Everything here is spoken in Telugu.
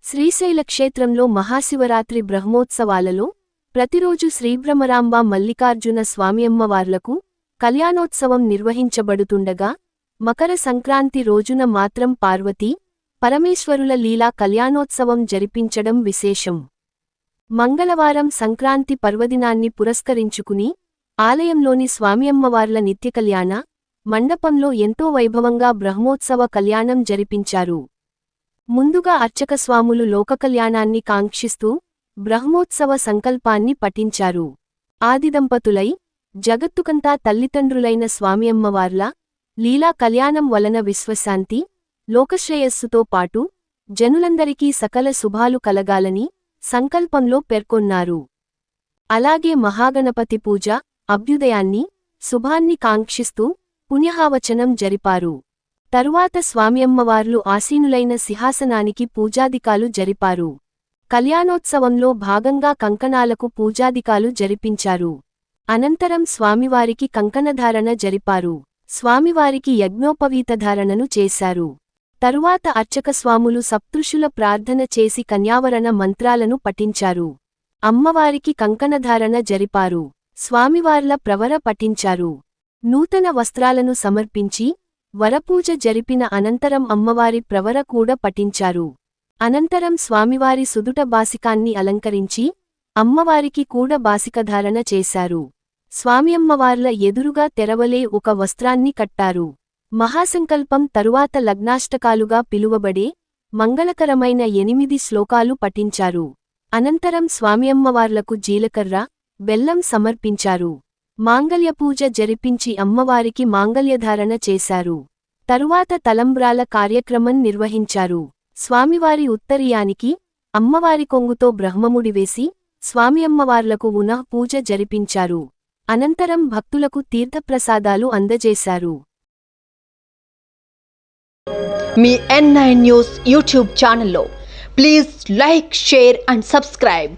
శ్రీశైల క్షేత్రంలో మహాశివరాత్రి బ్రహ్మోత్సవాలలో ప్రతిరోజు శ్రీబ్రహ్మరాంబ మల్లికార్జున స్వామియమ్మవార్లకు కళ్యాణోత్సవం నిర్వహించబడుతుండగా మకర సంక్రాంతి రోజున మాత్రం పార్వతీ పరమేశ్వరుల లీలా కళ్యాణోత్సవం జరిపించడం విశేషం. మంగళవారం సంక్రాంతి పర్వదినాన్ని పురస్కరించుకుని ఆలయంలోని స్వామియమ్మవార్ల నిత్యకళ్యాణ మండపంలో ఎంతో వైభవంగా బ్రహ్మోత్సవ కళ్యాణం జరిపించారు. ముందుగా అర్చక స్వాములు లోకకళ్యాణాన్ని కాంక్షిస్తూ బ్రహ్మోత్సవ సంకల్పాన్ని పఠించారు. ఆదిదంపతులై జగత్తుకంతా తల్లిదండ్రులైన స్వామియమ్మవార్ల లీలా కళ్యాణం వలన విశ్వశాంతి, లోకశ్రేయస్సుతో పాటు జనులందరికీ సకల శుభాలు కలగాలని సంకల్పంలో పేర్కొన్నారు. అలాగే మహాగణపతి పూజ, అభ్యుదయాన్ని, శుభాన్ని కాంక్షిస్తూ పుణ్యహావచనం జరిపారు. తరువాత స్వామియమ్మవార్లు ఆసీనులైన సింహాసనానికి పూజాదికాలు జరిపారు. కళ్యాణోత్సవంలో భాగంగా కంకణాలకు పూజాదికాలు జరిపించారు. అనంతరం స్వామివారికి కంకణధారణ జరిపారు. స్వామివారికి యజ్ఞోపవీతధారణను చేశారు. తరువాత అర్చక స్వాములు సప్తృషుల ప్రార్థన చేసి కన్యావరణ మంత్రాలను పఠించారు. అమ్మవారికి కంకణధారణ జరిపారు. స్వామివార్ల ప్రవర పఠించారు. నూతన వస్త్రాలను సమర్పించి వరపూజ జరిపిన అనంతరం అమ్మవారి ప్రవర కూడా పఠించారు. అనంతరం స్వామివారి సుదుట బాసికాన్ని అలంకరించి అమ్మవారికి కూడా బాసికధారణ చేశారు. స్వామియమ్మవార్ల ఎదురుగా తెరవలే ఒక వస్త్రాన్ని కట్టారు. మహాసంకల్పం తరువాత లగ్నాష్టకాలుగా పిలువబడే మంగళకరమైన 8 శ్లోకాలు పఠించారు. అనంతరం స్వామియమ్మవార్లకు జీలకర్ర, బెల్లం సమర్పించారు. మాంగళ్యపూజ జరిపించి అమ్మవారికి మాంగళ్యధారణ చేశారు. తరువాత తలంబ్రాల కార్యక్రమం నిర్వహించారు. స్వామివారి ఉత్తరీయానికి అమ్మవారి కొంగుతో బ్రహ్మముడివేసి స్వామియమ్మవార్లకు పూజ జరిపించారు. అనంతరం భక్తులకు తీర్థప్రసాదాలు అందజేశారు. మీ N9 న్యూస్ యూట్యూబ్ ఛానల్లో please like, share and subscribe.